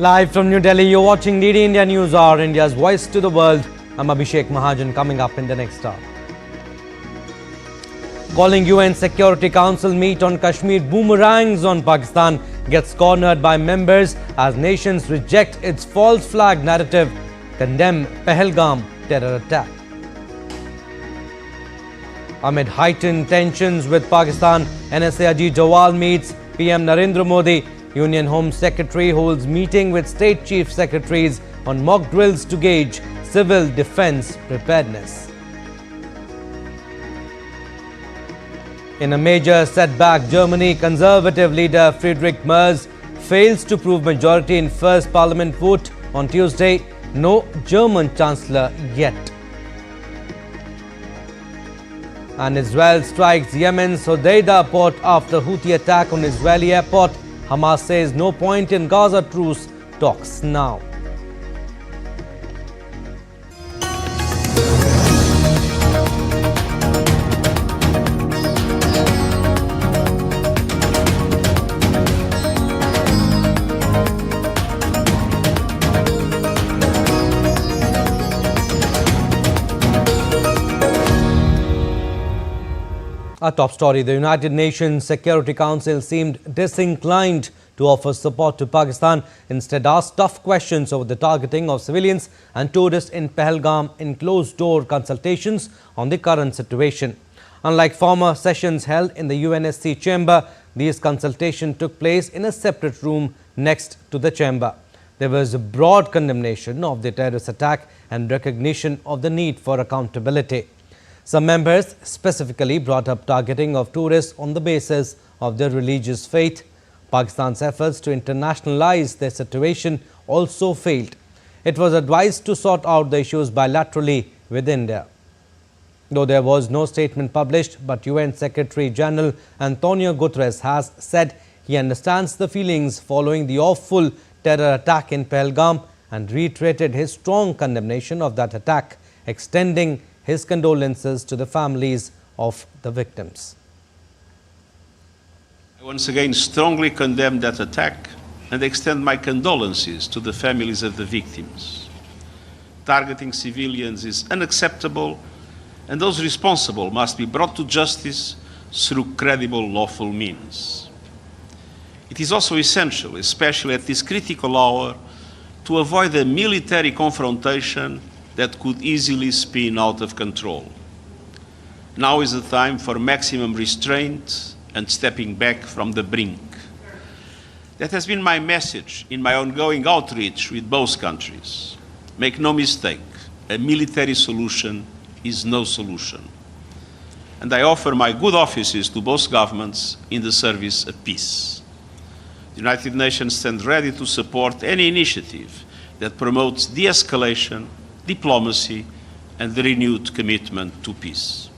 Live from New Delhi, you're watching DD India News Hour, India's voice to the world. I'm Abhishek Mahajan. Coming up in the next hour. Calling UN Security Council meet on Kashmir, boomerangs on Pakistan gets cornered by members as nations reject its false flag narrative, condemn Pahalgam terror attack. Amid heightened tensions with Pakistan, NSA Doval meets PM Narendra Modi. Union Home Secretary holds meeting with State Chief Secretaries on mock drills to gauge civil defence preparedness. In a major setback, Germany Conservative leader Friedrich Merz fails to prove majority in first parliament vote on Tuesday. No German Chancellor yet. And Israel strikes Yemen's Hodeidah port after Houthi attack on Israeli airport. Hamas says no point in Gaza truce talks now. Our top story, the United Nations Security Council seemed disinclined to offer support to Pakistan, instead asked tough questions over the targeting of civilians and tourists in Pahalgam in closed-door consultations on the current situation. Unlike former sessions held in the UNSC chamber, these consultations took place in a separate room next to the chamber. There was a broad condemnation of the terrorist attack and recognition of the need for accountability. Some members specifically brought up targeting of tourists on the basis of their religious faith. Pakistan's efforts to internationalize their situation also failed. It was advised to sort out the issues bilaterally with India. Though there was no statement published, but UN Secretary General Antonio Guterres has said he understands the feelings following the awful terror attack in Pahalgam and reiterated his strong condemnation of that attack, extending his condolences to the families of the victims. I once again strongly condemn that attack and extend my condolences to the families of the victims. Targeting civilians is unacceptable, and those responsible must be brought to justice through credible lawful means. It is also essential, especially at this critical hour, to avoid a military confrontation that could easily spin out of control. Now is the time for maximum restraint and stepping back from the brink. That has been my message in my ongoing outreach with both countries. Make no mistake, a military solution is no solution. And I offer my good offices to both governments in the service of peace. The United Nations stands ready to support any initiative that promotes de-escalation, diplomacy, and the renewed commitment to peace.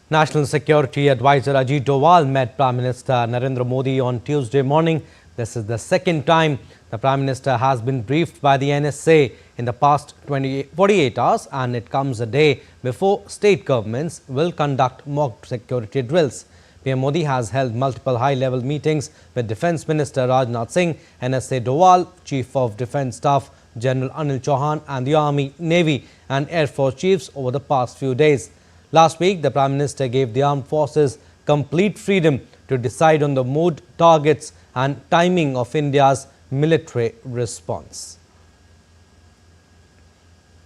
National Security Advisor Ajit Doval met Prime Minister Narendra Modi on Tuesday morning. This is the second time the Prime Minister has been briefed by the NSA in the past 48 hours, and it comes a day before state governments will conduct mock security drills. PM Modi has held multiple high-level meetings with Defence Minister Rajnath Singh, NSA Doval, Chief of Defence Staff General Anil Chauhan, and the Army, Navy and Air Force chiefs over the past few days. Last week, the Prime Minister gave the armed forces complete freedom to decide on the mode, targets and timing of India's military response.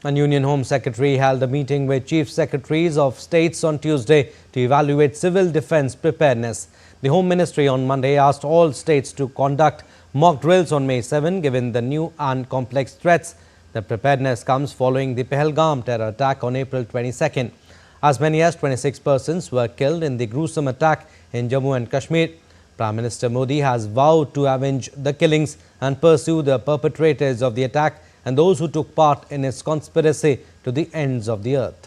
And Union Home Secretary held a meeting with Chief Secretaries of States on Tuesday to evaluate civil defence preparedness. The Home Ministry on Monday asked all states to conduct mock drills on May 7, given the new and complex threats. The preparedness comes following the Pahalgam terror attack on April 22nd. As many as 26 persons were killed in the gruesome attack in Jammu and Kashmir. Prime Minister Modi has vowed to avenge the killings and pursue the perpetrators of the attack and those who took part in its conspiracy to the ends of the earth.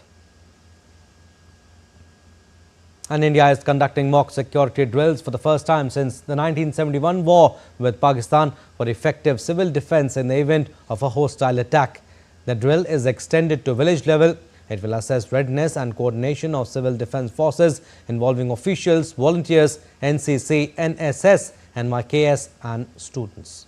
And India is conducting mock security drills for the first time since the 1971 war with Pakistan for effective civil defence in the event of a hostile attack. The drill is extended to village level. It will assess readiness and coordination of civil defence forces involving officials, volunteers, NCC, NSS, NYKS and students.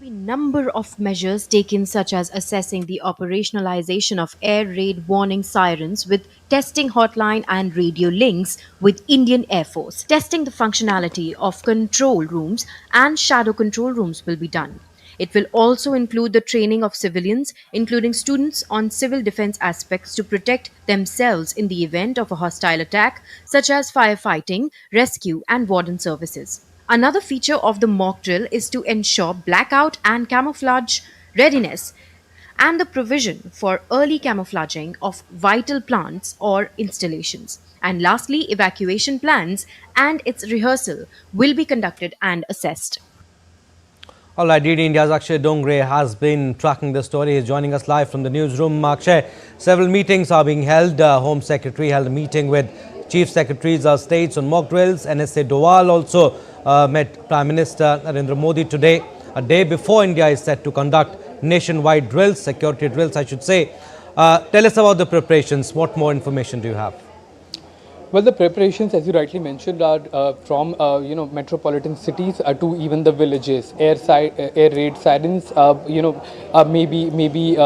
Be number of measures taken such as assessing the operationalization of air raid warning sirens with testing hotline and radio links with Indian Air Force. Testing the functionality of control rooms and shadow control rooms will be done. It will also include the training of civilians, including students on civil defense aspects to protect themselves in the event of a hostile attack, such as firefighting, rescue, and warden services. Another feature of the mock drill is to ensure blackout and camouflage readiness and the provision for early camouflaging of vital plants or installations. And lastly, evacuation plans and its rehearsal will be conducted and assessed. All right, DD India's Akshay Dongre has been tracking the story. He's joining us live from the newsroom. Akshay, several meetings are being held. Home Secretary held a meeting with Chief Secretaries of States on mock drills. NSA Doval also met Prime Minister Narendra Modi today, a day before India is set to conduct nationwide drills, security drills, I should say. Tell us about the preparations. What more information do you have? Well, the preparations, as you rightly mentioned, are from metropolitan cities to even the villages. Air raid sirens, maybe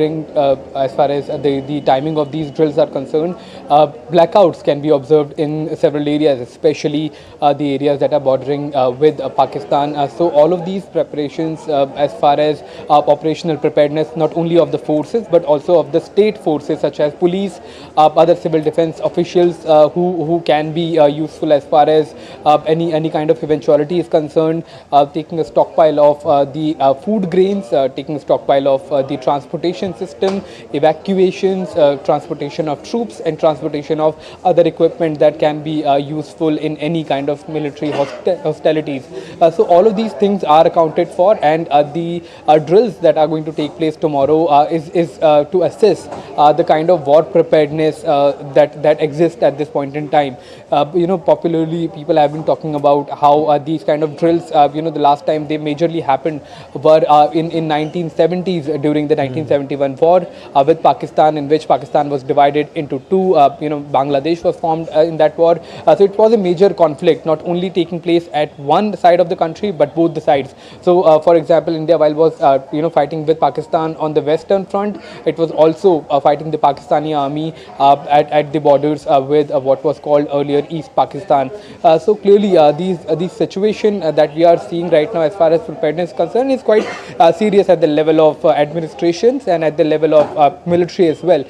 ring as far as the timing of these drills are concerned. Blackouts can be observed in several areas, especially the areas that are bordering with Pakistan. So all of these preparations, as far as operational preparedness, not only of the forces but also of the state forces such as police, other civil defense officials, who can be useful as far as any kind of eventuality is concerned, taking a stockpile of the food grains, taking a stockpile of the transportation system, evacuations, transportation of troops, and transportation of other equipment that can be useful in any kind of military hostilities. So all of these things are accounted for, and the drills that are going to take place tomorrow is to assess the kind of war preparedness that exists at this point in time. Popularly people have been talking about how these kind of drills, the last time they majorly happened were in 1970s during the 1971 war with Pakistan, in which Pakistan was divided into two. Bangladesh was formed in that war. So it was a major conflict, not only taking place at one side of the country but both the sides. So for example, India, while was fighting with Pakistan on the western front, it was also fighting the Pakistani army at the borders with what was called earlier East Pakistan. So clearly these situation that we are seeing right now as far as preparedness is concerned is quite serious at the level of administrations and at the level of military as well,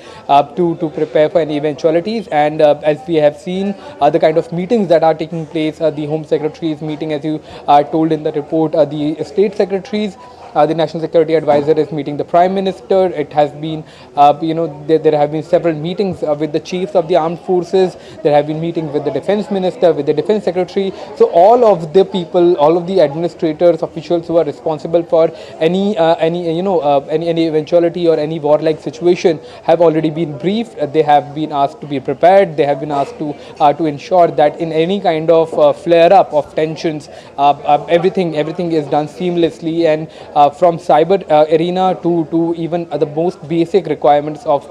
to prepare for any eventualities. And as we have seen, the kind of meetings that are taking place, the Home Secretary is meeting, as you told in the report, the state secretaries. The National Security Advisor is meeting the Prime Minister. It has been, there have been several meetings with the chiefs of the armed forces. There have been meetings with the Defense Minister, with the Defense Secretary. So all of the people, all of the administrators, officials who are responsible for any eventuality or any warlike situation have already been briefed. They have been asked to be prepared. They have been asked to ensure that in any kind of flare-up of tensions, everything is done seamlessly, and from cyber arena to even the most basic requirements of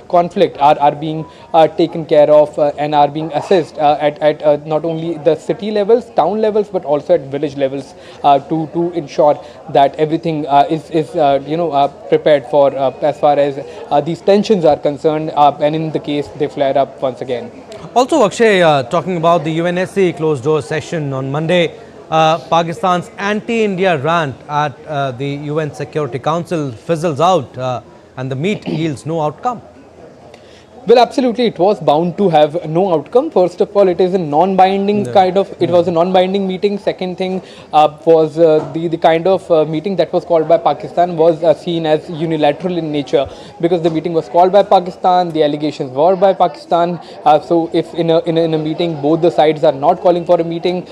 conflict are being taken care of and are being assessed at not only the city levels, town levels, but also at village levels, to ensure that everything is prepared for as far as these tensions are concerned, and in the case they flare up once again. Also, Akshay, talking about the UNSC closed door session on Monday, Pakistan's anti-India rant at the UN Security Council fizzles out and the meet yields no outcome. Well, absolutely, it was bound to have no outcome. First of all, it is a non-binding kind of, it was a non-binding meeting. Second thing was the kind of meeting that was called by Pakistan was seen as unilateral in nature, because the meeting was called by Pakistan, the allegations were by Pakistan. So if in a meeting both the sides are not calling for a meeting,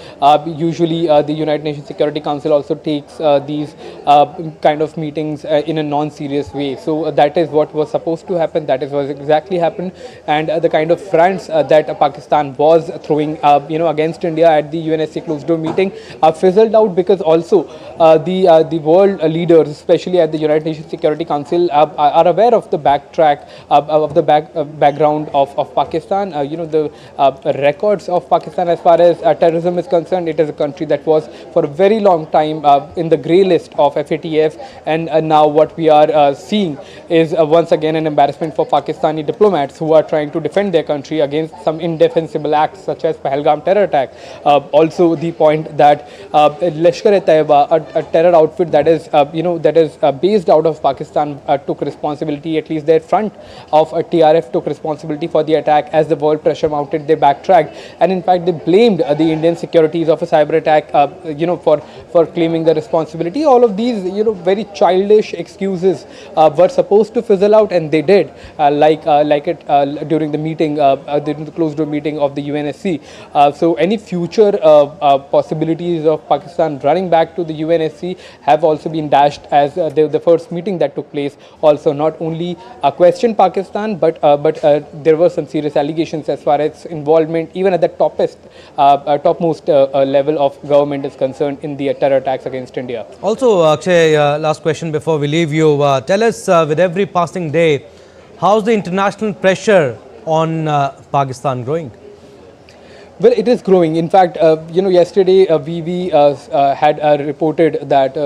usually the United Nations Security Council also takes these kind of meetings in a non-serious way. So that is what was supposed to happen. That is what exactly happened. happened, and the kind of fronts that Pakistan was throwing against India at the UNSC closed door meeting fizzled out, because also the world leaders, especially at the United Nations Security Council, are aware of the background of Pakistan. The records of Pakistan as far as terrorism is concerned. It is a country that was for a very long time in the grey list of FATF, and now what we are seeing is once again an embarrassment for Pakistani diplomats who are trying to defend their country against some indefensible acts such as Pahalgam terror attack. Also, the point that Lashkar-e-Taiba, a terror outfit that is based out of Pakistan, took responsibility. At least their front of TRF took responsibility for the attack. As the world pressure mounted, they backtracked, and in fact they blamed the Indian securities of a cyber attack for claiming the responsibility. All of these very childish excuses were supposed to fizzle out, and they did, during the meeting, during the closed door meeting of the UNSC. So any future possibilities of Pakistan running back to the UNSC have also been dashed, as the first meeting that took place also not only questioned Pakistan, but there were some serious allegations as far as involvement even at the topmost level of government is concerned in the terror attacks against India. Also, Akshay, last question before we leave you. Tell us, with every passing day, how's the international pressure on Pakistan growing? Well, it is growing. In fact, yesterday we had reported that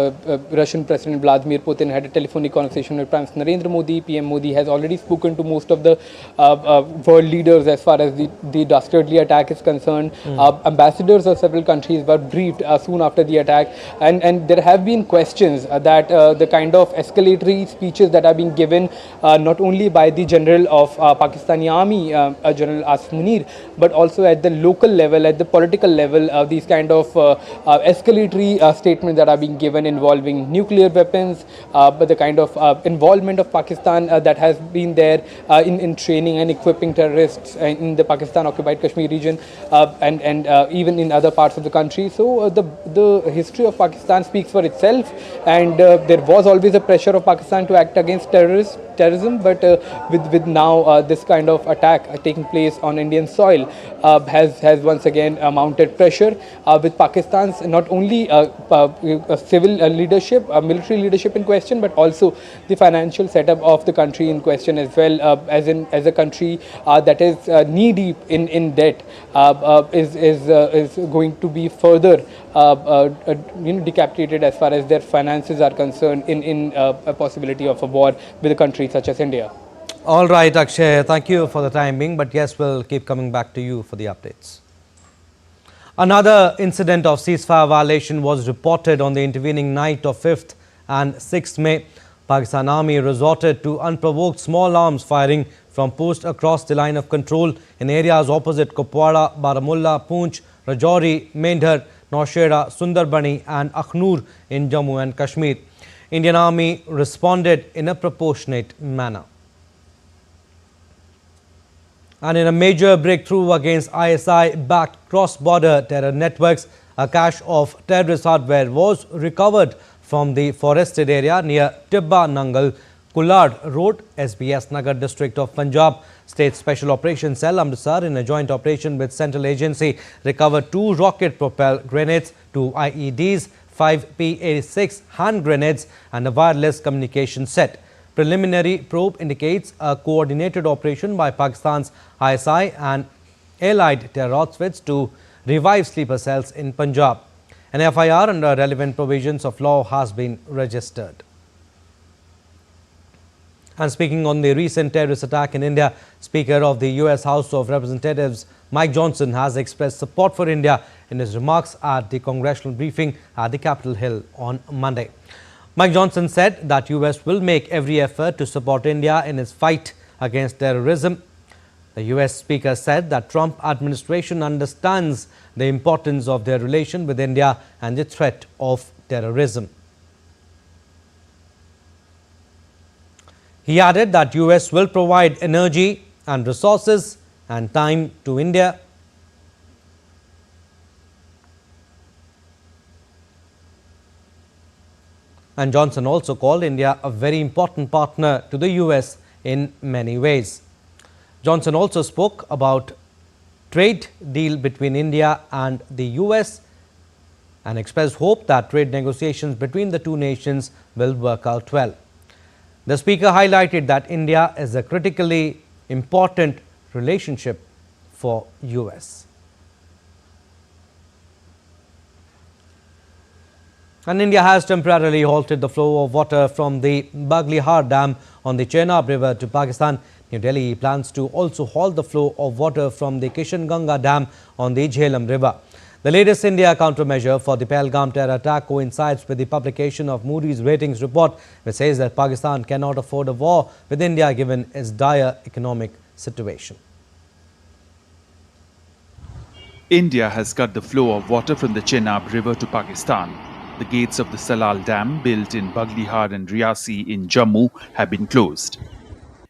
Russian President Vladimir Putin had a telephonic conversation with Prime Minister Narendra Modi. PM Modi has already spoken to most of the world leaders as far as the dastardly attack is concerned. Ambassadors of several countries were briefed soon after the attack, and there have been questions that the kind of escalatory speeches that are being given not only by the general of Pakistani Army, General Asif Munir, but also at the local level, at the political level, these kind of escalatory statements that are being given involving nuclear weapons, but the kind of involvement of Pakistan that has been there in training and equipping terrorists in the Pakistan occupied Kashmir region, and even in other parts of the country. So the history of Pakistan speaks for itself, and there was always a pressure of Pakistan to act against terrorism, but with now this kind of attack taking place on Indian soil has once again mounted pressure with Pakistan's not only civil leadership, military leadership in question, but also the financial setup of the country in question as well, as a country that is knee deep in debt, is going to be further decapitated as far as their finances are concerned in a possibility of a war with a country such as India. All right, Akshay, thank you for the time being, but yes, we'll keep coming back to you for the updates. Another incident of ceasefire violation was reported on the intervening night of 5th and 6th May. Pakistan Army resorted to unprovoked small arms firing from posts across the line of control in areas opposite Kupwara, Baramulla, Poonch, Rajouri, Mendhar, Naushera, Sundarbani and Akhnur in Jammu and Kashmir. Indian Army responded in a proportionate manner. And in a major breakthrough against ISI-backed cross-border terror networks, a cache of terrorist hardware was recovered from the forested area near Tibba Nangal, Kulad Road, SBS Nagar district of Punjab. State Special Operations Cell Amritsar, in a joint operation with Central Agency, recovered 2 rocket-propelled grenades, 2 IEDs, 5 P-86 hand grenades and a wireless communication set. Preliminary probe indicates a coordinated operation by Pakistan's ISI and allied terror outfits to revive sleeper cells in Punjab. An FIR under relevant provisions of law has been registered. And speaking on the recent terrorist attack in India, Speaker of the US House of Representatives Mike Johnson has expressed support for India in his remarks at the congressional briefing at the Capitol Hill on Monday. Mike Johnson said that US will make every effort to support India in its fight against terrorism. The US Speaker said that Trump administration understands the importance of their relation with India and the threat of terrorism. He added that US will provide energy and resources and time to India. And Johnson also called India a very important partner to the US in many ways. Johnson also spoke about trade deal between India and the US and expressed hope that trade negotiations between the two nations will work out well. The speaker highlighted that India is a critically important relationship for US. And India has temporarily halted the flow of water from the Baghlihar Dam on the Chenab River to Pakistan. New Delhi plans to also halt the flow of water from the Kishanganga Dam on the Jhelum River. The latest India countermeasure for the Pahalgam terror attack coincides with the publication of Moody's ratings report, which says that Pakistan cannot afford a war with India given its dire economic situation. India has cut the flow of water from the Chenab River to Pakistan. The gates of the Salal Dam, built in Baghlihar and Riyasi in Jammu, have been closed.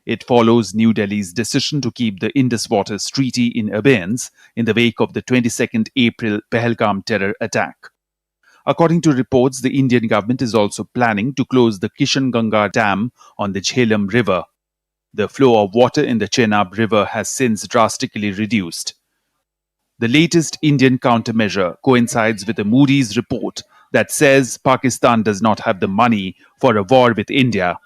It follows New Delhi's decision to keep the Indus Waters Treaty in abeyance in the wake of the 22nd April Pahalgam terror attack. According to reports, the Indian government is also planning to close the Kishanganga Dam on the Jhelum River. The flow of water in the Chenab River has since drastically reduced. The latest Indian countermeasure coincides with a Moody's report that says Pakistan does not have the money for a war with India.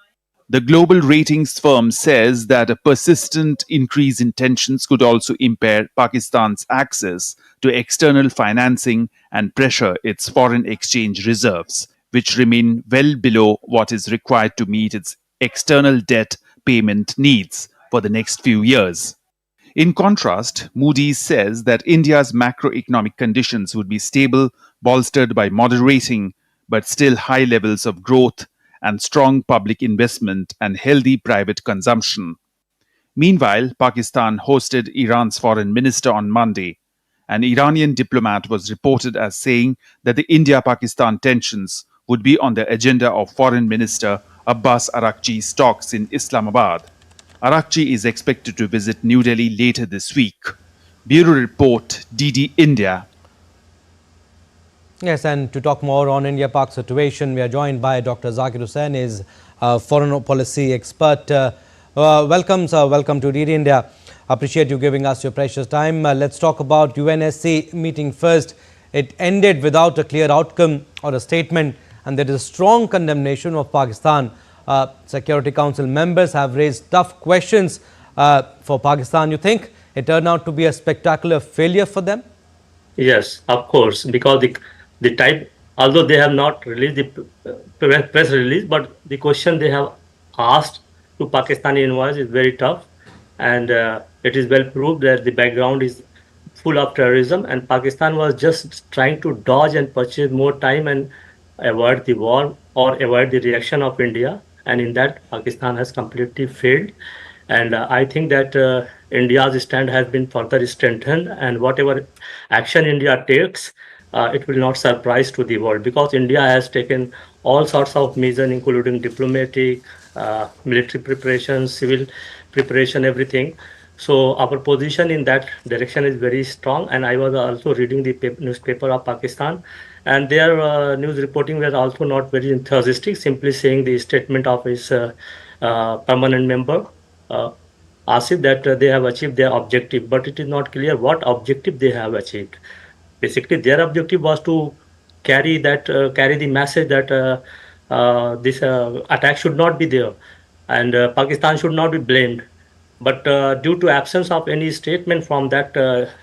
The global ratings firm says that a persistent increase in tensions could also impair Pakistan's access to external financing and pressure its foreign exchange reserves, which remain well below what is required to meet its external debt payment needs for the next few years. In contrast, Moody's says that India's macroeconomic conditions would be stable, bolstered by moderating but still high levels of growth and strong public investment and healthy private consumption. Meanwhile, Pakistan hosted Iran's foreign minister on Monday. An Iranian diplomat was reported as saying that the India-Pakistan tensions would be on the agenda of Foreign Minister Abbas Araghchi's talks in Islamabad. Araghchi is expected to visit New Delhi later this week. Bureau Report, DD India. Yes, and to talk more on India-Pak situation, we are joined by Dr. Zakir Hussain, is a foreign policy expert. Welcome to DD India. Appreciate you giving us your precious time. Let's talk about UNSC meeting first. It ended without a clear outcome or a statement, and there is a strong condemnation of Pakistan. Security Council members have raised tough questions for Pakistan. You think it turned out to be a spectacular failure for them? Yes, of course, because the type, although they have not released the press release, but the question they have asked to Pakistani envoys is very tough, and it is well proved that the background is full of terrorism, and Pakistan was just trying to dodge and purchase more time and avoid the war or avoid the reaction of India, and in that Pakistan has completely failed. And I think that India's stand has been further strengthened, and whatever action India takes, it will not surprise to the world, because India has taken all sorts of measures, including diplomatic, military preparation, civil preparation, everything. So our position in that direction is very strong. And I was also reading the newspaper of Pakistan, and their news reporting were also not very enthusiastic, simply saying the statement of his permanent member, Asif, that they have achieved their objective, but it is not clear what objective they have achieved. Basically, their objective was to carry the message that this attack should not be there, and Pakistan should not be blamed. But due to absence of any statement from that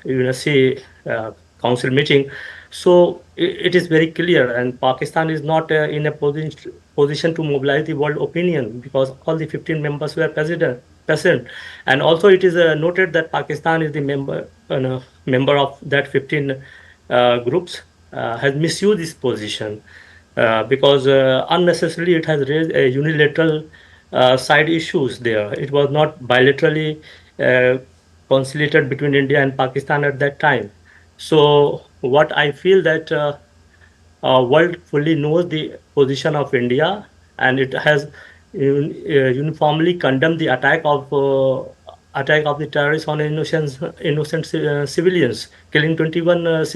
UNSC council meeting, so it is very clear, and Pakistan is not in a position to mobilize the world opinion, because all the 15 members were present. And also it is noted that Pakistan is the member of that 15 groups, has misused this position because unnecessarily it has raised a unilateral side issues there. It was not bilaterally conciliated between India and Pakistan at that time. So what I feel that world fully knows the position of India, and it has uniformly condemned the attack of the terrorists on innocent civilians, killing 21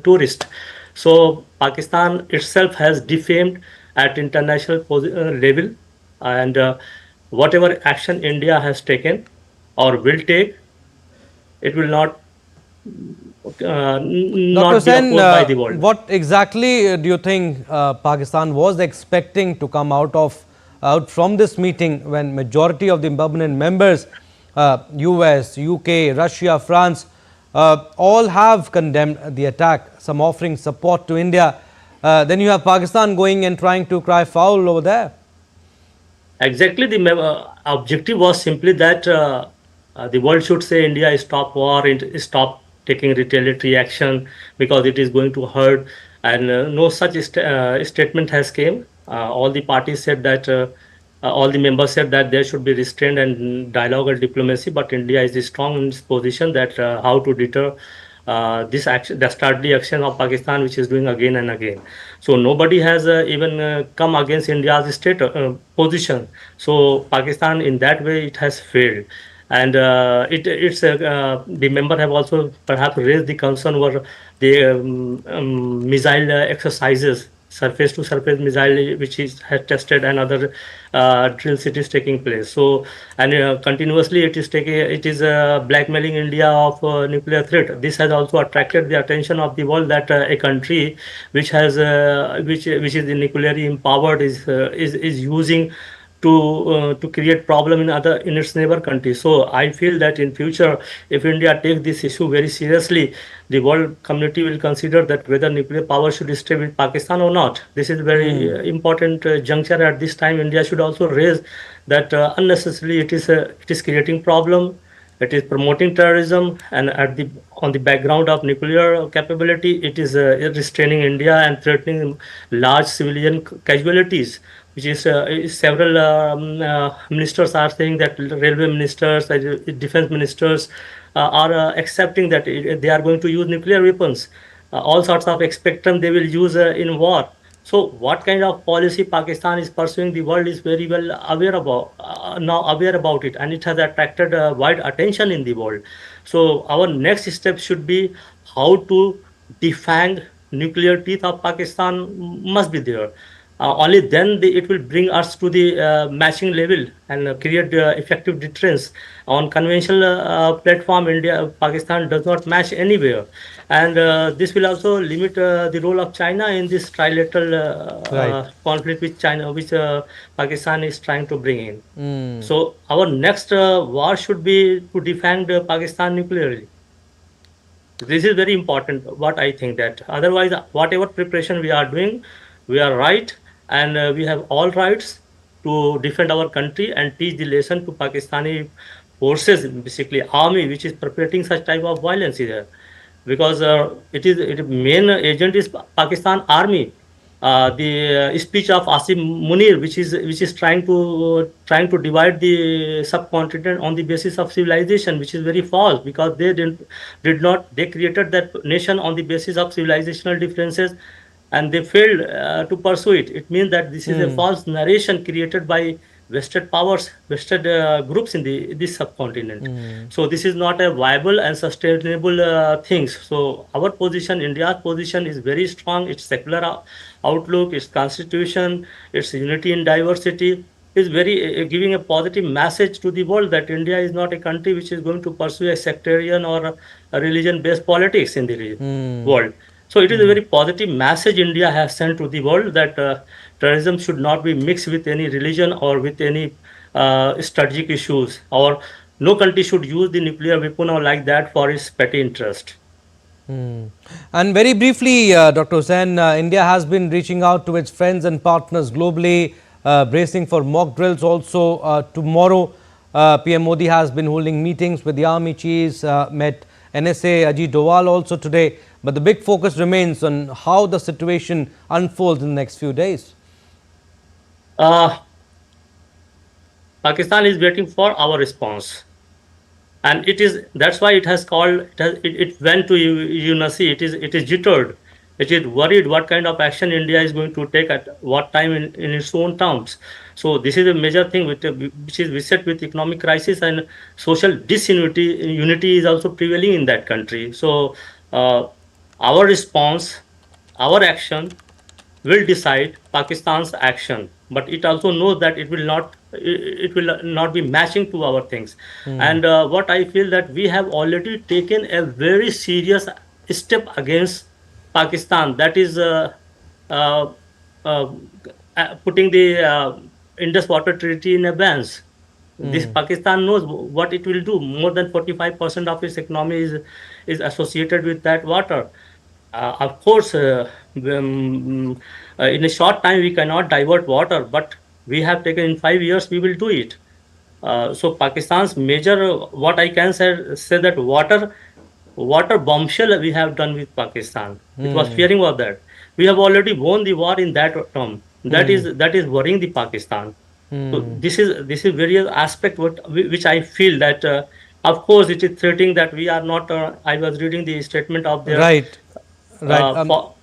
tourists. So Pakistan itself has defamed at international level, and whatever action India has taken or will take, it will not Dr. not be Sen, opposed by the world. what exactly do you think Pakistan was expecting to come out from this meeting when majority of the permanent members, US, UK, Russia, France, all have condemned the attack, some offering support to India. Then you have Pakistan going and trying to cry foul over there. Exactly, the objective was simply that the world should say India stop war, stop taking retaliatory action because it is going to hurt, and no such statement has came. All the parties said that, all the members said that there should be restraint and dialogue and diplomacy, but India is strong in its position that how to deter this action, dastardly action of Pakistan, which is doing again and again. So nobody has even come against India's state position. So Pakistan, in that way, it has failed. And the member have also perhaps raised the concern over the missile exercises, surface to surface missile which is has tested, and other drill cities taking place. So, and continuously it is blackmailing India of nuclear threat. This has also attracted the attention of the world that a country which has which is nuclearly empowered is using to create problem in its neighbor countries. So I feel that in future, if India takes this issue very seriously, the world community will consider that whether nuclear power should stay with Pakistan or not. This is very important juncture at this time. India should also raise that unnecessarily it is creating problem. It is promoting terrorism, and on the background of nuclear capability, it is restraining India and threatening large civilian casualties, which is several ministers are saying that railway ministers, defense ministers are accepting that they are going to use nuclear weapons. All sorts of spectrum they will use in war. So what kind of policy Pakistan is pursuing, the world is very well aware about it, and it has attracted wide attention in the world. So our next step should be how to defang nuclear teeth of Pakistan must be there. Only then it will bring us to the matching level and create effective deterrence. On conventional platform, Pakistan does not match anywhere, and this will also limit the role of China in this trilateral conflict with China, which Pakistan is trying to bring in. So our next war should be to defend Pakistan nuclearly. This is very important. What I think that otherwise, whatever preparation we are doing, we are right. And we have all rights to defend our country and teach the lesson to Pakistani forces, basically army, which is perpetrating such type of violence here, because main agent is Pakistan army. The speech of Asim Munir, which is trying to divide the subcontinent on the basis of civilization, which is very false, because they they created that nation on the basis of civilizational differences, and they failed to pursue it. It means that this is a false narration created by vested powers, vested groups in this subcontinent. So this is not a viable and sustainable things. So our position, India's position, is very strong. Its secular outlook, its constitution, its unity in diversity is very giving a positive message to the world that India is not a country which is going to pursue a sectarian or a religion-based politics in the world. So it is a very positive message India has sent to the world that terrorism should not be mixed with any religion or with any strategic issues, or no country should use the nuclear weapon or like that for its petty interest. And very briefly, Dr. Hussain, India has been reaching out to its friends and partners globally, bracing for mock drills also tomorrow. PM Modi has been holding meetings with the army chiefs, met NSA Doval also today. But the big focus remains on how the situation unfolds in the next few days. Pakistan is waiting for our response, and that's why it has called. It went to UNSC. It is jittered. It is worried what kind of action India is going to take at what time in its own terms. So this is a major thing which is beset with economic crisis, and social disunity. Unity is also prevailing in that country. So our response, our action will decide Pakistan's action. but it also knows that it will not be matching to our things. And what I feel that we have already taken a very serious step against Pakistan, that is uh, uh, putting the Indus Water Treaty in abeyance. This Pakistan knows what it will do. More than 45% of its economy is associated with that water. Of course, in a short time we cannot divert water, but we have taken in 5 years we will do it. So Pakistan's major, what I can say that water bombshell we have done with Pakistan. It was fearing of that. We have already won the war in that term. That is worrying the Pakistan. So this is various aspect which I feel that of course it is threatening that we are not. I was reading the statement of their Right. Right. Right.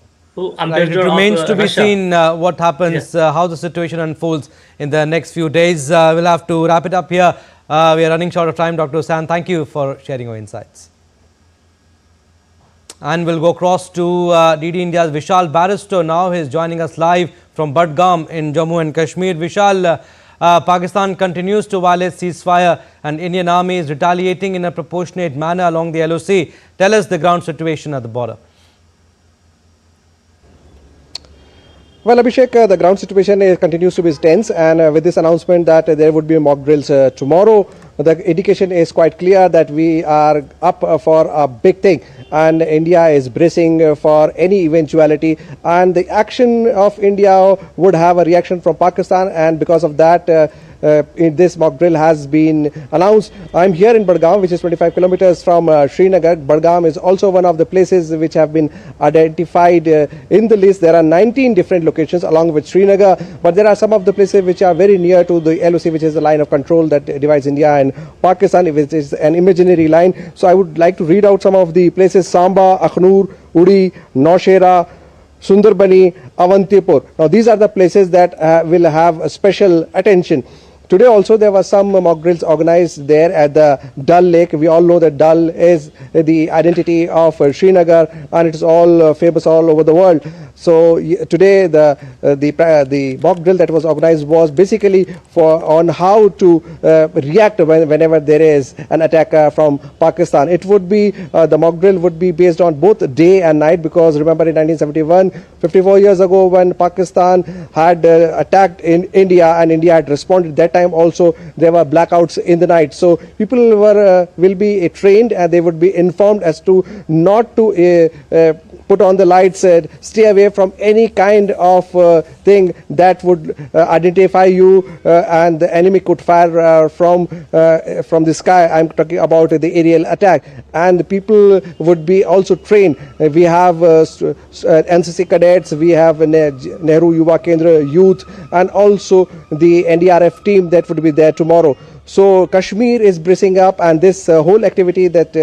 Ambassador It remains of to be Russia. seen what happens, how the situation unfolds in the next few days. We'll have to wrap it up here. We are running short of time. Dr. San, thank you for sharing your insights. And we'll go across to DD India's Vishal Barrister now. He is joining us live from Pahalgam in Jammu and Kashmir. Vishal, Pakistan continues to violate ceasefire and Indian army is retaliating in a proportionate manner along the LOC. Tell us the ground situation at the border. Well, Abhishek, the ground situation continues to be tense, and with this announcement that there would be mock drills tomorrow, the indication is quite clear that we are up for a big thing, and India is bracing for any eventuality, and the action of India would have a reaction from Pakistan, and because of that this mock drill has been announced. I'm here in Pahalgam, which is 25 kilometers from Srinagar. Pahalgam is also one of the places which have been identified in the list. There are 19 different locations along with Srinagar, but there are some of the places which are very near to the LOC, which is the line of control that divides India and Pakistan, which is an imaginary line. So I would like to read out some of the places: Samba, Akhnur, Uri, Naushera, Sundarbani, Avantipur. Now these are the places that will have a special attention. Today also there were some mock drills organized there at the Dal Lake. We all know that Dal is the identity of Srinagar, and it is all famous all over the world. So today the mock drill that was organized was basically on how to react whenever there is an attack from Pakistan. It would be the mock drill would be based on both day and night, because remember in 1971, 54 years ago, when Pakistan had attacked in India and India had responded, that time also there were blackouts in the night. So people will be trained, and they would be informed as to not to put on the lights, stay away from any kind of thing that would identify you, and the enemy could fire from the sky. I'm talking about the aerial attack, and the people would be also trained. We have NCC cadets, we have Nehru Yuva Kendra youth, and also the NDRF team that would be there tomorrow. So Kashmir is bracing up, and this whole activity that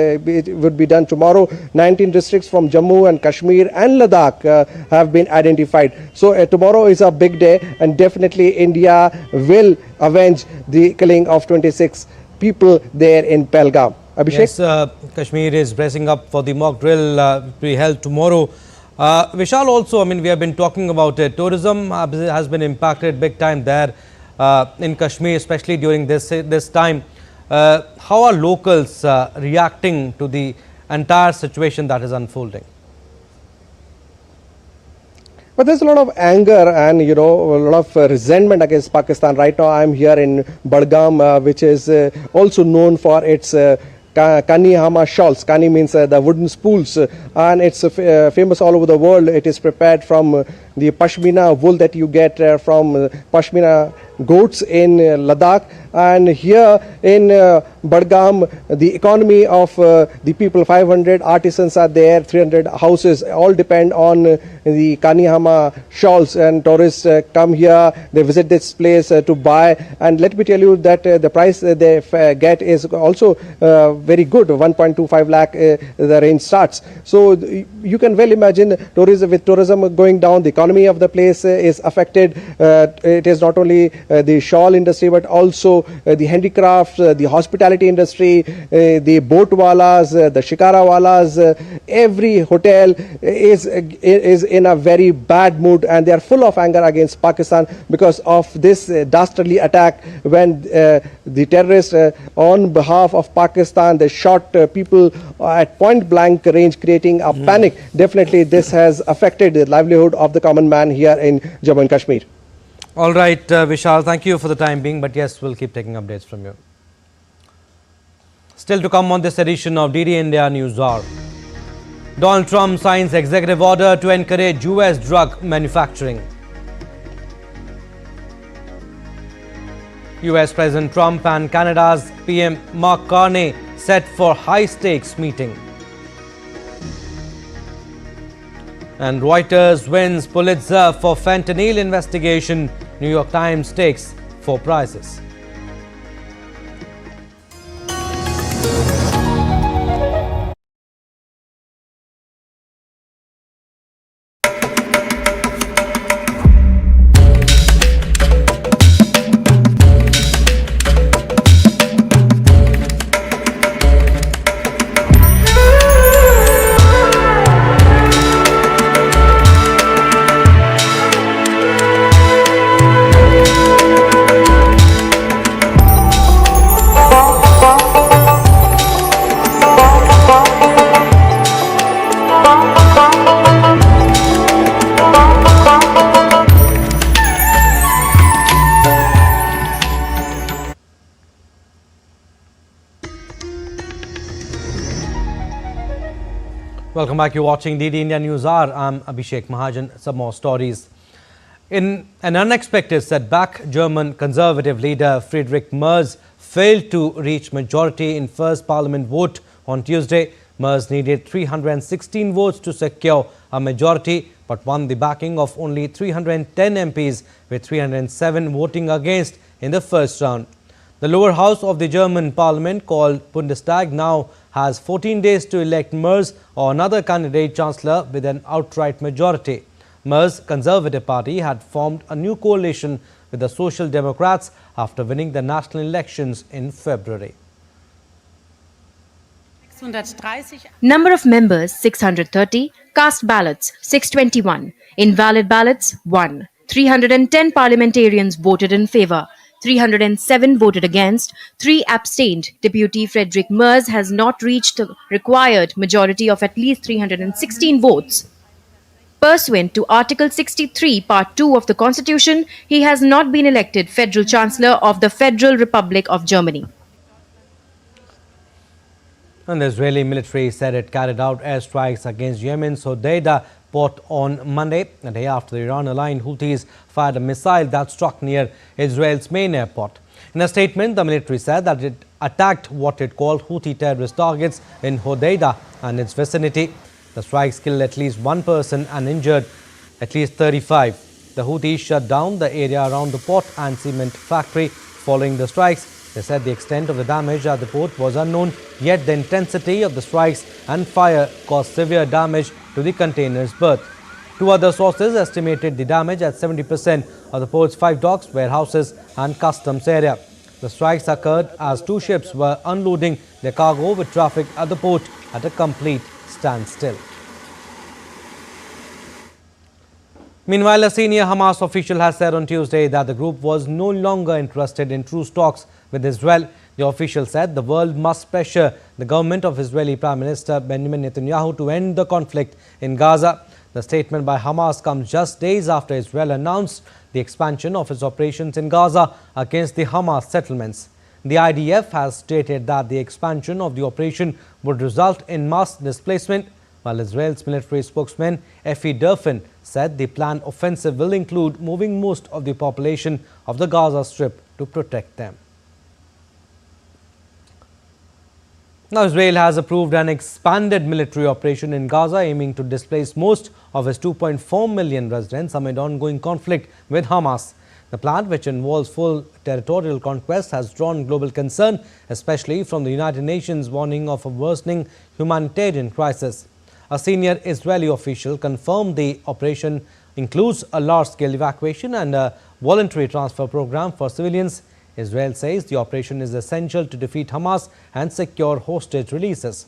would be done tomorrow, 19 districts from Jammu and Kashmir and Ladakh have been identified. So tomorrow is a big day, and definitely India will avenge the killing of 26 people there in Pahalgam. Abhishek? Yes, Kashmir is bracing up for the mock drill to be held tomorrow. Vishal, also, I mean, we have been talking about it. Tourism has been impacted big time there in Kashmir, especially during this time. How are locals reacting to the entire situation that is unfolding? But there's a lot of anger and, a lot of resentment against Pakistan. Right now I'm here in Pahalgam, which is also known for its Kani Hama shawls. Kani means the wooden spools, and it's famous all over the world. It is prepared from the pashmina wool that you get from pashmina goats in Ladakh. And here in Pahalgam, the economy of the people, 500 artisans are there, 300 houses, all depend on the Kani Hama shawls, and tourists come here, they visit this place to buy. And let me tell you that the price they get is also very good, 1.25 lakh the range starts. So you can well imagine tourism going down, the economy of the place is affected. It is not only the shawl industry but also the handicrafts, the hospitality industry, the boat walas, the shikara walas. Every hotel is in a very bad mood, and they are full of anger against Pakistan because of this dastardly attack when the terrorists on behalf of Pakistan, they shot people at point blank range, creating a panic. Definitely this has affected the livelihood of the common man here in Jammu and Kashmir. All right, Vishal, thank you for the time being, but yes, we'll keep taking updates from you. Still to come on this edition of DD India News Hour. Donald Trump signs executive order to encourage US drug manufacturing. US President Trump and Canada's PM Marani set for high-stakes meeting. And Reuters wins Pulitzer for fentanyl investigation. New York Times takes 4 prizes. Welcome back. You're watching DD India News Hour. I'm Abhishek Mahajan. Some more stories. In an unexpected setback, German Conservative leader Friedrich Merz failed to reach majority in first parliament vote on Tuesday. Merz needed 316 votes to secure a majority, but won the backing of only 310 MPs, with 307 voting against in the first round. The lower house of the German parliament, called Bundestag, now has 14 days to elect Merz or another candidate chancellor with an outright majority. Merz's Conservative Party had formed a new coalition with the Social Democrats after winning the national elections in February. Number of members 630, cast ballots 621, invalid ballots 1. 310 parliamentarians voted in favour. 307 voted against, 3 abstained. Deputy Friedrich Merz has not reached the required majority of at least 316 votes. Pursuant to Article 63, Part 2 of the Constitution, he has not been elected Federal Chancellor of the Federal Republic of Germany. And the Israeli military said it carried out airstrikes against Yemen's Hodeidah port on Monday, a day after the Iran-aligned Houthis fired a missile that struck near Israel's main airport. In a statement, the military said that it attacked what it called Houthi terrorist targets in Hodeidah and its vicinity. The strikes killed at least 1 person and injured at least 35. The Houthis shut down the area around the port and cement factory following the strikes. They said the extent of the damage at the port was unknown, yet the intensity of the strikes and fire caused severe damage to the container's berth. 2 other sources estimated the damage at 70% of the port's 5 docks, warehouses and customs area. The strikes occurred as 2 ships were unloading their cargo, with traffic at the port at a complete standstill. Meanwhile, a senior Hamas official has said on Tuesday that the group was no longer interested in truce talks with Israel. The official said the world must pressure the government of Israeli Prime Minister Benjamin Netanyahu to end the conflict in Gaza. The statement by Hamas comes just days after Israel announced the expansion of its operations in Gaza against the Hamas settlements. The IDF has stated that the expansion of the operation would result in mass displacement, while Israel's military spokesman Efi Durfin said the planned offensive will include moving most of the population of the Gaza Strip to protect them. Now, Israel has approved an expanded military operation in Gaza aiming to displace most of its 2.4 million residents amid ongoing conflict with Hamas. The plan, which involves full territorial conquest, has drawn global concern, especially from the United Nations warning of a worsening humanitarian crisis. A senior Israeli official confirmed the operation includes a large-scale evacuation and a voluntary transfer program for civilians. Israel says the operation is essential to defeat Hamas and secure hostage releases.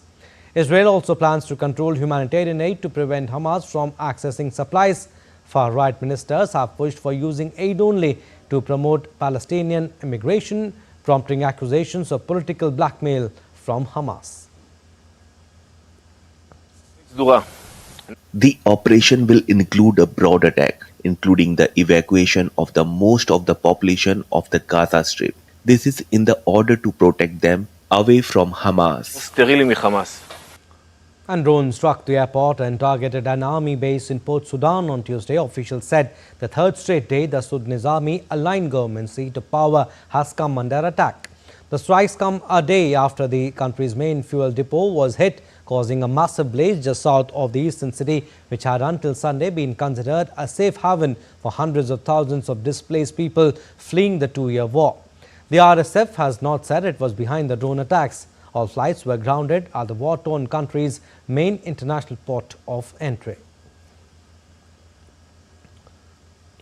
Israel also plans to control humanitarian aid to prevent Hamas from accessing supplies. Far-right ministers have pushed for using aid only to promote Palestinian immigration, prompting accusations of political blackmail from Hamas. The operation will include a broad attack, including the evacuation of the most of the population of the Gaza Strip. This is in the order to protect them away from Hamas. And drones struck the airport and targeted an army base in Port Sudan on Tuesday. Officials said the third straight day the Sudanese army, aligned government seat of power, has come under attack. The strikes come a day after the country's main fuel depot was hit, causing a massive blaze just south of the eastern city, which had until Sunday been considered a safe haven for hundreds of thousands of displaced people fleeing the two-year war. The RSF has not said it was behind the drone attacks. All flights were grounded at the war-torn country's main international port of entry.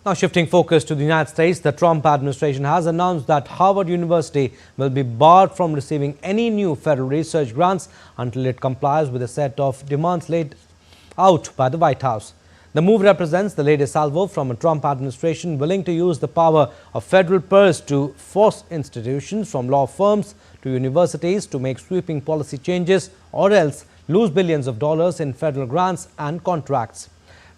Now shifting focus to the United States, the Trump administration has announced that Harvard University will be barred from receiving any new federal research grants until it complies with a set of demands laid out by the White House. The move represents the latest salvo from a Trump administration willing to use the power of federal purse to force institutions from law firms to universities to make sweeping policy changes or else lose billions of dollars in federal grants and contracts.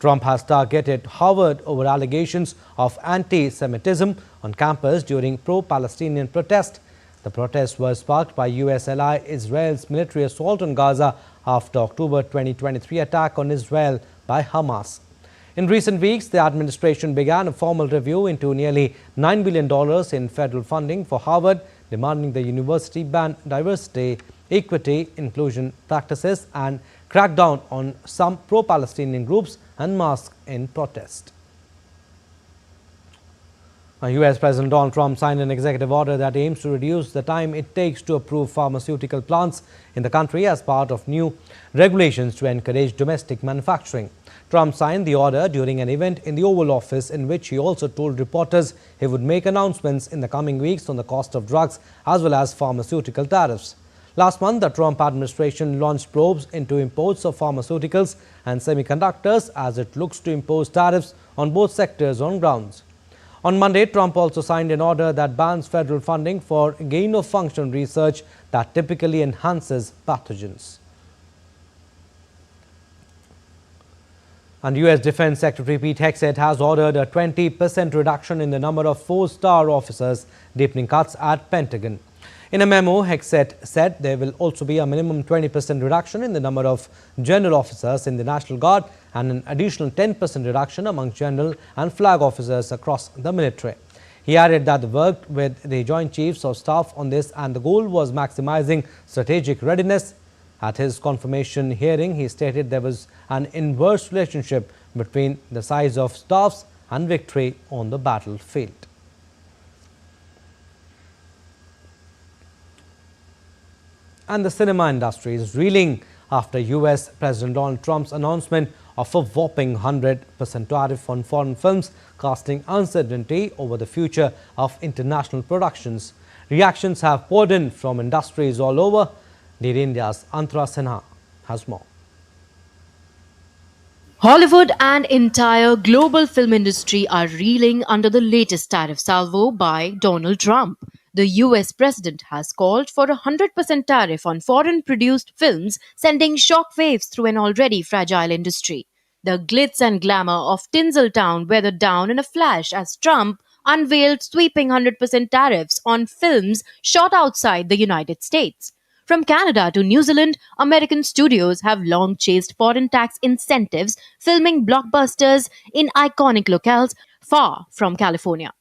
Trump has targeted Harvard over allegations of anti-Semitism on campus during pro-Palestinian protests. The protests were sparked by U.S. ally Israel's military assault on Gaza after October 2023 attack on Israel by Hamas. In recent weeks, the administration began a formal review into nearly $9 billion in federal funding for Harvard, demanding the university ban diversity, equity, inclusion practices and crack down on some pro-Palestinian groups and masks in protest. U.S. President Donald Trump signed an executive order that aims to reduce the time it takes to approve pharmaceutical plants in the country as part of new regulations to encourage domestic manufacturing. Trump signed the order during an event in the Oval Office in which he also told reporters he would make announcements in the coming weeks on the cost of drugs as well as pharmaceutical tariffs. Last month, the Trump administration launched probes into imports of pharmaceuticals and semiconductors as it looks to impose tariffs on both sectors on grounds. On Monday, Trump also signed an order that bans federal funding for gain-of-function research that typically enhances pathogens. And U.S. Defense Secretary Pete Hegseth has ordered a 20% reduction in the number of four-star officers, deepening cuts at Pentagon. In a memo, Hegseth said there will also be a minimum 20% reduction in the number of general officers in the National Guard and an additional 10% reduction among general and flag officers across the military. He added that they worked with the Joint Chiefs of Staff on this and the goal was maximizing strategic readiness. At his confirmation hearing, he stated there was an inverse relationship between the size of staffs and victory on the battlefield. And the cinema industry is reeling after U.S. President Donald Trump's announcement of a whopping 100% tariff on foreign films, casting uncertainty over the future of international productions. Reactions have poured in from industries all over. Lead India's Antara Sinha has more. Hollywood and entire global film industry are reeling under the latest tariff salvo by Donald Trump. The US president has called for a 100% tariff on foreign-produced films, sending shockwaves through an already fragile industry. The glitz and glamour of Tinseltown weathered down in a flash as Trump unveiled sweeping 100% tariffs on films shot outside the United States. From Canada to New Zealand, American studios have long chased foreign tax incentives, filming blockbusters in iconic locales far from California.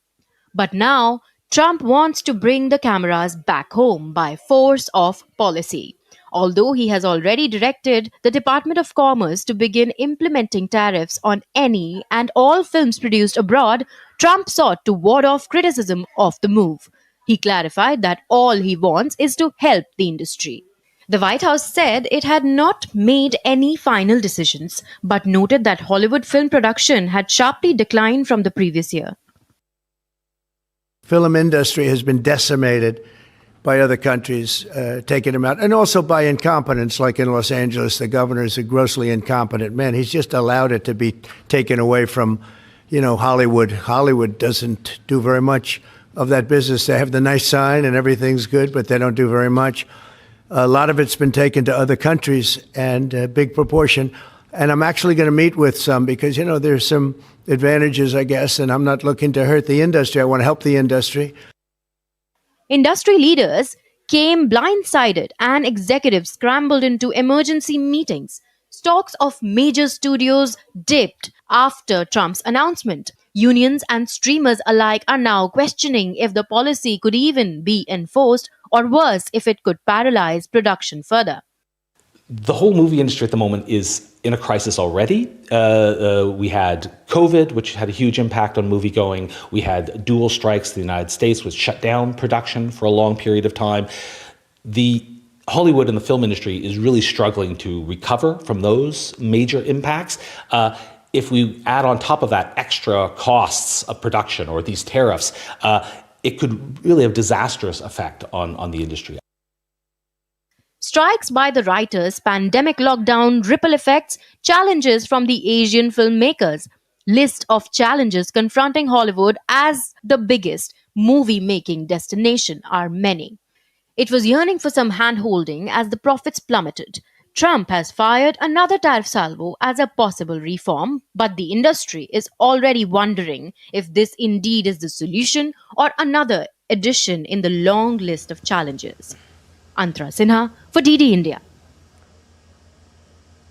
But now, Trump wants to bring the cameras back home by force of policy. Although he has already directed the Department of Commerce to begin implementing tariffs on any and all films produced abroad, Trump sought to ward off criticism of the move. He clarified that all he wants is to help the industry. The White House said it had not made any final decisions, but noted that Hollywood film production had sharply declined from the previous year. Film industry has been decimated by other countries taking them out, and also by incompetence, like in Los Angeles. The governor is a grossly incompetent man. He's just allowed it to be taken away from, Hollywood. Hollywood doesn't do very much of that business. They have the nice sign and everything's good, but they don't do very much. A lot of it's been taken to other countries, and a big proportion. And I'm actually going to meet with some because, there's some advantages, I guess, and I'm not looking to hurt the industry. I want to help the industry. Industry leaders came blindsided and executives scrambled into emergency meetings. Stocks of major studios dipped after Trump's announcement. Unions and streamers alike are now questioning if the policy could even be enforced, or worse, if it could paralyze production further. The whole movie industry at the moment is in a crisis already. We had COVID, which had a huge impact on moviegoing. We had dual strikes in the United States, which shut down production for a long period of time. The Hollywood and the film industry is really struggling to recover from those major impacts. If we add on top of that extra costs of production or these tariffs, it could really have disastrous effect on the industry. Strikes by the writers, pandemic lockdown, ripple effects, challenges from the Asian filmmakers. List of challenges confronting Hollywood as the biggest movie-making destination are many. It was yearning for some hand-holding as the profits plummeted. Trump has fired another tariff salvo as a possible reform, but the industry is already wondering if this indeed is the solution or another addition in the long list of challenges. Antara Sinha for DD India.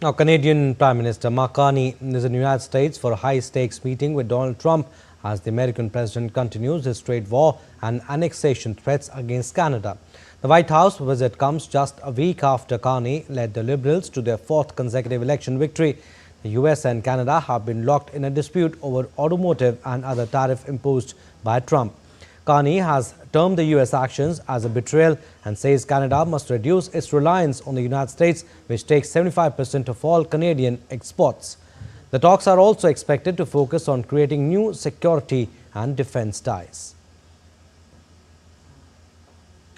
Now, Canadian Prime Minister Marani is in the United States for a high-stakes meeting with Donald Trump as the American president continues his trade war and annexation threats against Canada. The White House visit comes just a week after Carney led the Liberals to their fourth consecutive election victory. The US and Canada have been locked in a dispute over automotive and other tariff imposed by Trump. Carney has termed the US actions as a betrayal and says Canada must reduce its reliance on the United States, which takes 75% of all Canadian exports. The talks are also expected to focus on creating new security and defense ties.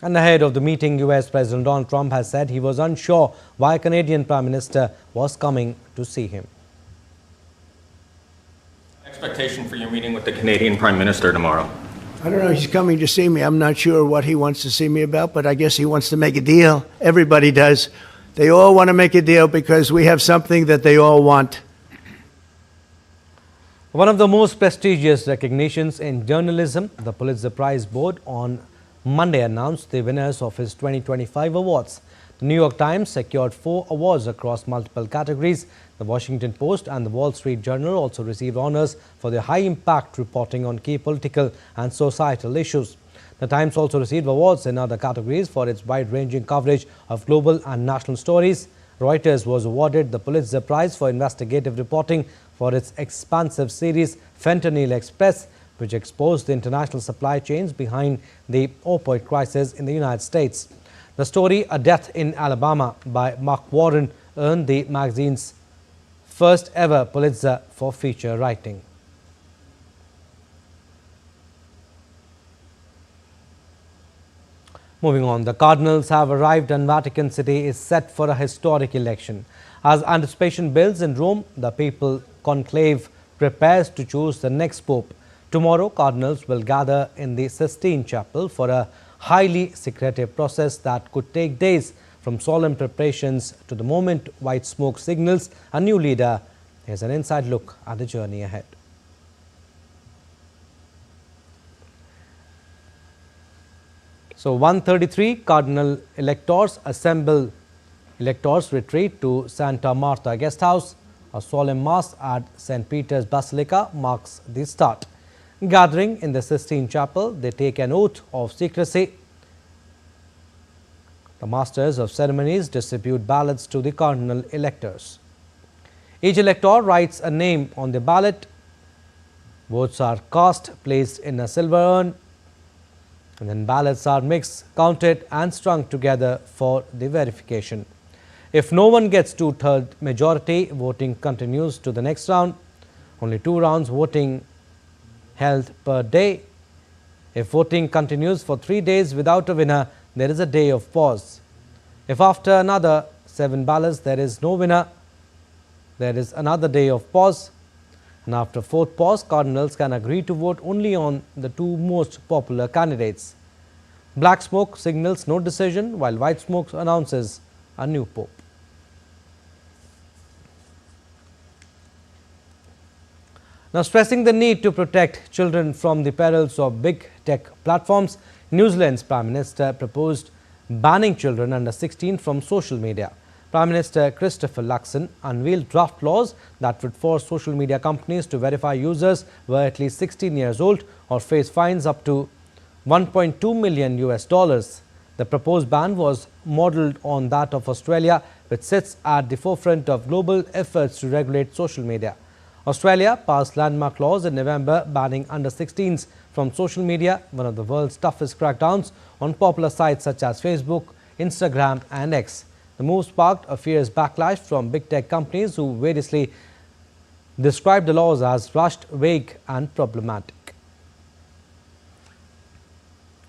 And ahead of the meeting, US President Donald Trump has said he was unsure why Canadian Prime Minister was coming to see him. Expectation for your meeting with the Canadian Prime Minister tomorrow? I don't know, he's coming to see me. I'm not sure what he wants to see me about, but I guess he wants to make a deal. Everybody does. They all want to make a deal because we have something that they all want. One of the most prestigious recognitions in journalism, the Pulitzer Prize Board on Monday announced the winners of its 2025 awards. The New York Times secured 4 awards across multiple categories. The Washington Post and the Wall Street Journal also received honors for their high-impact reporting on key political and societal issues. The Times also received awards in other categories for its wide-ranging coverage of global and national stories. Reuters was awarded the Pulitzer Prize for investigative reporting for its expansive series Fentanyl Express, which exposed the international supply chains behind the opioid crisis in the United States. The story, A Death in Alabama by Mark Warren, earned the magazine's first ever Pulitzer for feature writing. Moving on, the Cardinals have arrived and Vatican City is set for a historic election. As anticipation builds in Rome, the papal conclave prepares to choose the next pope. Tomorrow, Cardinals will gather in the Sistine Chapel for a highly secretive process that could take days. From solemn preparations to the moment white smoke signals a new leader. Here's an inside look at the journey ahead. So 133 cardinal electors assemble. Electors retreat to Santa Marta Guest House. A solemn mass at St. Peter's Basilica marks the start. Gathering in the Sistine Chapel, they take an oath of secrecy. The masters of ceremonies distribute ballots to the cardinal electors. Each elector writes a name on the ballot. Votes are cast, placed in a silver urn, And then ballots are mixed, counted and strung together for the verification. If no one gets two-thirds majority, voting continues to the next round. Only 2 rounds voting held per day. If voting continues for 3 days without a winner, there is a day of pause. If after another 7 ballots there is no winner, there is another day of pause. And after 4th pause, Cardinals can agree to vote only on the 2 most popular candidates. Black smoke signals no decision, while white smoke announces a new pope. Now, stressing the need to protect children from the perils of big tech platforms, New Zealand's Prime Minister proposed banning children under 16 from social media. Prime Minister Christopher Luxon unveiled draft laws that would force social media companies to verify users were at least 16 years old or face fines up to $1.2 million. The proposed ban was modelled on that of Australia, which sits at the forefront of global efforts to regulate social media. Australia passed landmark laws in November banning under 16s from social media, one of the world's toughest crackdowns on popular sites such as Facebook, Instagram and X. The move sparked a fierce backlash from big tech companies who variously described the laws as rushed, vague and problematic.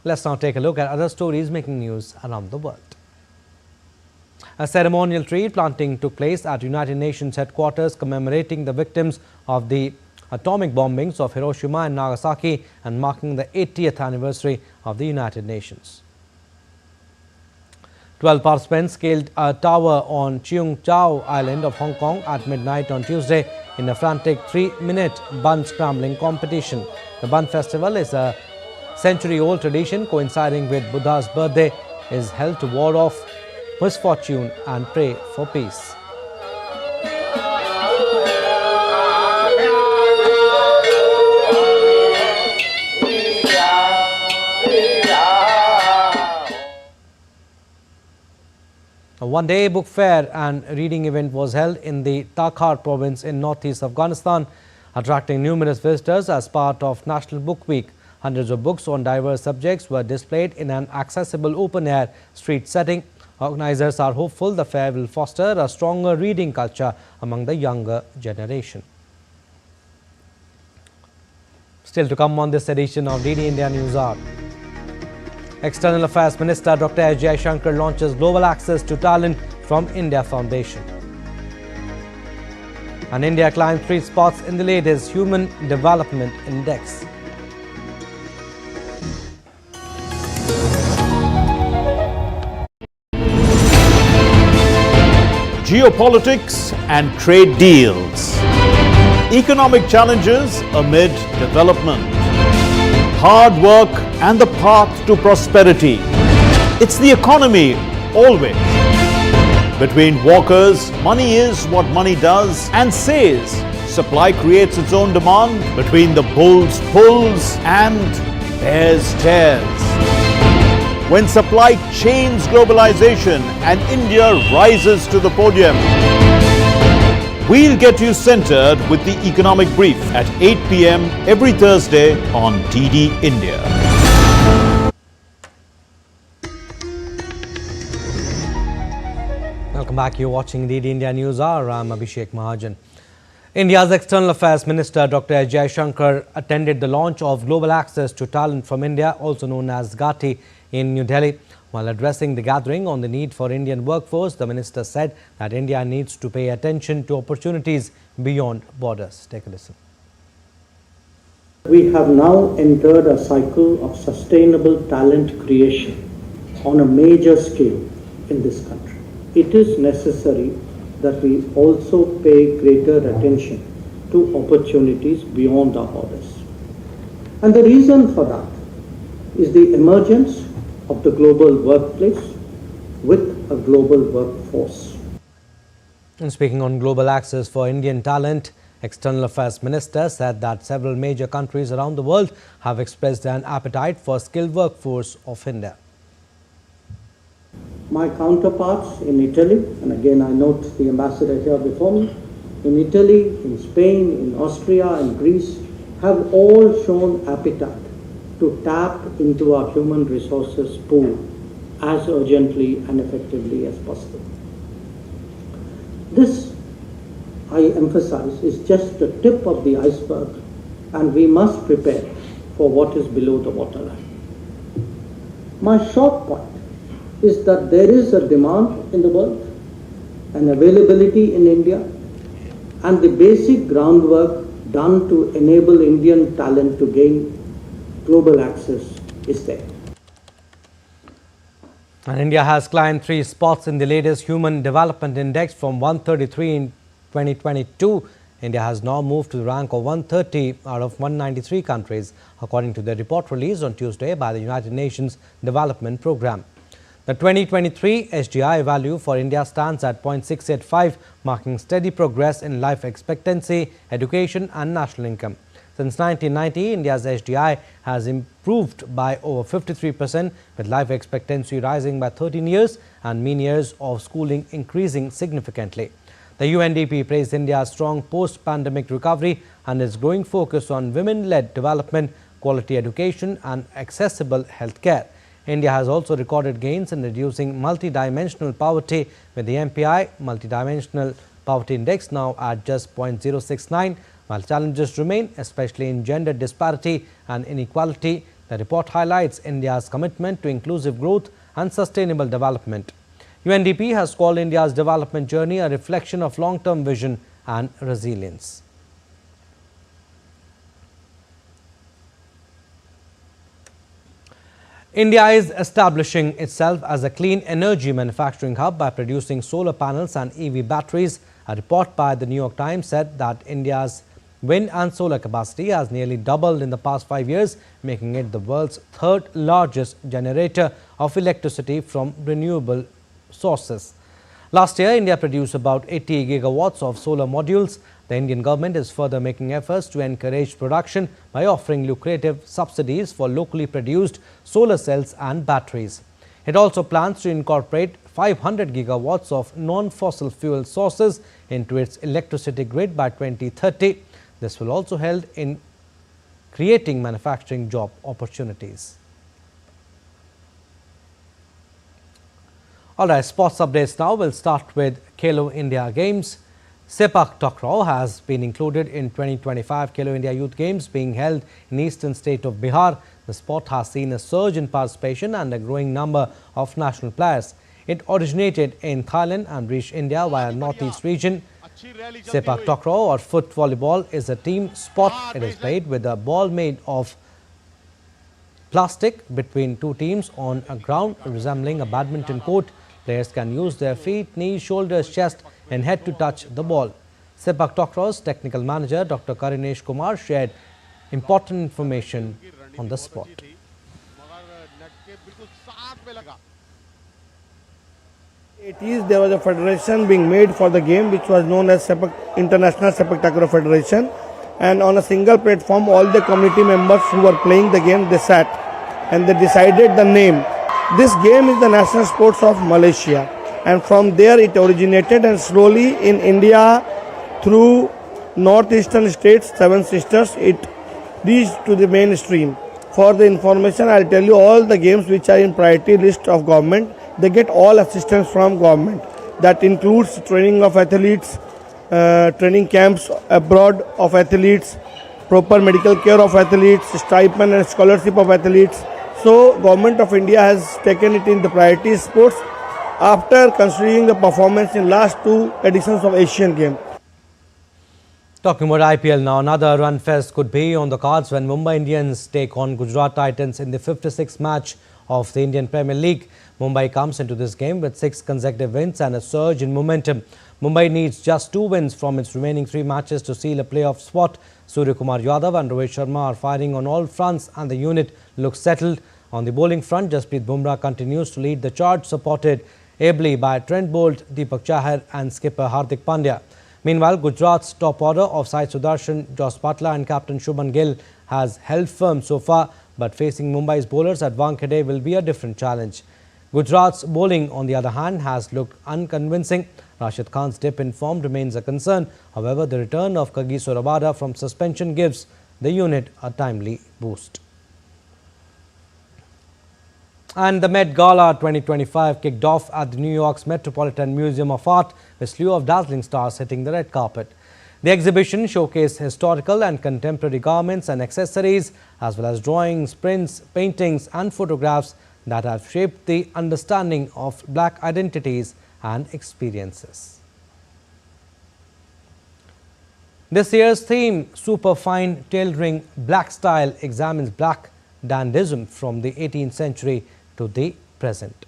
Let's now take a look at other stories making news around the world. A ceremonial tree planting took place at United Nations headquarters commemorating the victims of the atomic bombings of Hiroshima and Nagasaki and marking the 80th anniversary of the United Nations. 12 participants scaled a tower on Cheung Chau Island of Hong Kong at midnight on Tuesday in a frantic 3-minute bun scrambling competition. The Bun Festival is a century-old tradition coinciding with Buddha's birthday, is held to ward off misfortune and pray for peace. A one-day book fair and reading event was held in the Takhar province in northeast Afghanistan, attracting numerous visitors as part of National Book Week. Hundreds of books on diverse subjects were displayed in an accessible open-air street setting. Organizers are hopeful the fair will foster a stronger reading culture among the younger generation. Still to come on this edition of DD India News Hour. External Affairs Minister Dr. S. Jaishankar launches Global Access to Talent from India Foundation. And India climbed 3 spots in the latest Human Development Index. Geopolitics and trade deals. Economic challenges amid development. Hard work and the path to prosperity. It's the economy always. Between walkers, money is what money does and says. Supply creates its own demand. Between the bulls pulls and bears tears. When supply chains globalization and India rises to the podium. We'll get you centered with the Economic Brief at 8 p.m. every Thursday on DD India. Welcome back. You're watching DD India News Hour. I'm Abhishek Mahajan. India's External Affairs Minister Dr. S. Jaishankar attended the launch of Global Access to Talent from India, also known as GATI, in New Delhi. While addressing the gathering on the need for Indian workforce, the minister said that India needs to pay attention to opportunities beyond borders. Take a listen. We have now entered a cycle of sustainable talent creation on a major scale in this country. It is necessary that we also pay greater attention to opportunities beyond our borders. And the reason for that is the emergence of the global workplace with a global workforce. And speaking on global access for Indian talent, External Affairs Minister said that several major countries around the world have expressed an appetite for skilled workforce of India. My counterparts in Italy, and again I note the ambassador here before me, in Italy, in Spain, in Austria, and Greece, have all shown appetite to tap into our human resources pool as urgently and effectively as possible. This, I emphasize, is just the tip of the iceberg, and we must prepare for what is below the waterline. My short point is that there is a demand in the world, an availability in India, and the basic groundwork done to enable Indian talent to gain global access is there. And India has climbed 3 spots in the latest Human Development Index from 133 in 2022. India has now moved to the rank of 130 out of 193 countries, according to the report released on Tuesday by the United Nations Development Programme. The 2023 SDI value for India stands at 0.685, marking steady progress in life expectancy, education and national income. Since 1990, India's SDI has improved by over 53%, with life expectancy rising by 13 years and mean years of schooling increasing significantly. The UNDP praised India's strong post-pandemic recovery and its growing focus on women-led development, quality education and accessible healthcare. India has also recorded gains in reducing multidimensional poverty, with the MPI multidimensional poverty index now at just 0.069. While challenges remain, especially in gender disparity and inequality, the report highlights India's commitment to inclusive growth and sustainable development. UNDP has called India's development journey a reflection of long-term vision and resilience. India is establishing itself as a clean energy manufacturing hub by producing solar panels and EV batteries. A report by the New York Times said that India's wind and solar capacity has nearly doubled in the past 5 years, making it the world's 3rd largest generator of electricity from renewable sources. Last year, India produced about 80 gigawatts of solar modules. The Indian government is further making efforts to encourage production by offering lucrative subsidies for locally produced solar cells and batteries. It also plans to incorporate 500 gigawatts of non-fossil fuel sources into its electricity grid by 2030. This will also help in creating manufacturing job opportunities. All right, sports updates now. We'll start with Khelo India Games. Sepak Takraw has been included in 2025 Khelo India Youth Games being held in eastern state of Bihar. The sport has seen a surge in participation and a growing number of national players. It originated in Thailand and reached India via northeast region. Sepak Takraw or foot volleyball is a team sport. It is played with a ball made of plastic between 2 teams on a ground resembling a badminton court. Players can use their feet, knees, shoulders, chest and head to touch the ball. Sepak Takraw's technical manager Dr. Karinesh Kumar shared important information on the sport. There was a federation being made for the game which was known as International Sepak Takraw Federation, and on a single platform all the community members who were playing the game, they sat and they decided the name. This game is the national sports of Malaysia, and from there it originated, and slowly in India through northeastern states, 7 sisters, it reached to the mainstream. For the information, I'll tell you all the games which are in priority list of government, they get all assistance from government. That includes training of athletes, training camps abroad of athletes, proper medical care of athletes, stipend and scholarship of athletes. So Government of India has taken it in the priority sports after considering the performance in last 2 editions of Asian Games. Talking about IPL now, another run fest could be on the cards when Mumbai Indians take on Gujarat Titans in the 56th match of the Indian Premier League. Mumbai comes into this game with 6 consecutive wins and a surge in momentum. Mumbai needs just 2 wins from its remaining 3 matches to seal a playoff spot. Surya Kumar Yadav and Rohit Sharma are firing on all fronts and the unit looks settled. On the bowling front, Jasprit Bumrah continues to lead the charge, supported ably by Trent Bolt, Deepak Chahar and skipper Hardik Pandya. Meanwhile, Gujarat's top order of Sai Sudarshan, Jos Butler and captain Shubman Gill has held firm so far, but facing Mumbai's bowlers at Wankhede will be a different challenge. Gujarat's bowling, on the other hand, has looked unconvincing. Rashid Khan's dip in form remains a concern. However, the return of Kagiso Rabada from suspension gives the unit a timely boost. And the Met Gala 2025 kicked off at the New York's Metropolitan Museum of Art with a slew of dazzling stars hitting the red carpet. The exhibition showcased historical and contemporary garments and accessories, as well as drawings, prints, paintings and photographs that have shaped the understanding of black identities and experiences. This year's theme, Superfine Tailoring Black Style, examines black dandyism from the 18th century to the present.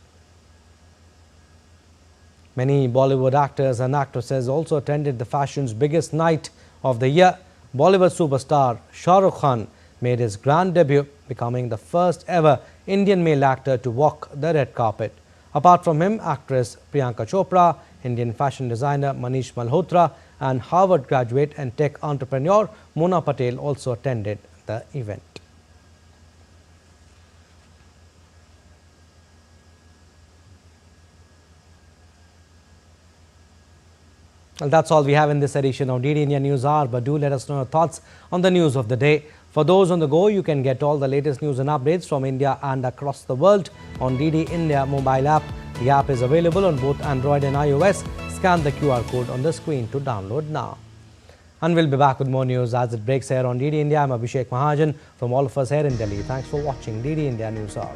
Many Bollywood actors and actresses also attended the fashion's biggest night of the year. Bollywood superstar Shah Rukh Khan made his grand debut, becoming the first ever Indian male actor to walk the red carpet. Apart from him, actress Priyanka Chopra, Indian fashion designer Manish Malhotra and Harvard graduate and tech entrepreneur Mona Patel also attended the event. Well, that's all we have in this edition of DD India News Hour, but do let us know your thoughts on the news of the day. For those on the go, you can get all the latest news and updates from India and across the world on DD India mobile app. The app is available on both Android and iOS. Scan the QR code on the screen to download now. And we'll be back with more news as it breaks here on DD India. I'm Abhishek Mahajan from all of us here in Delhi. Thanks for watching DD India News Hour.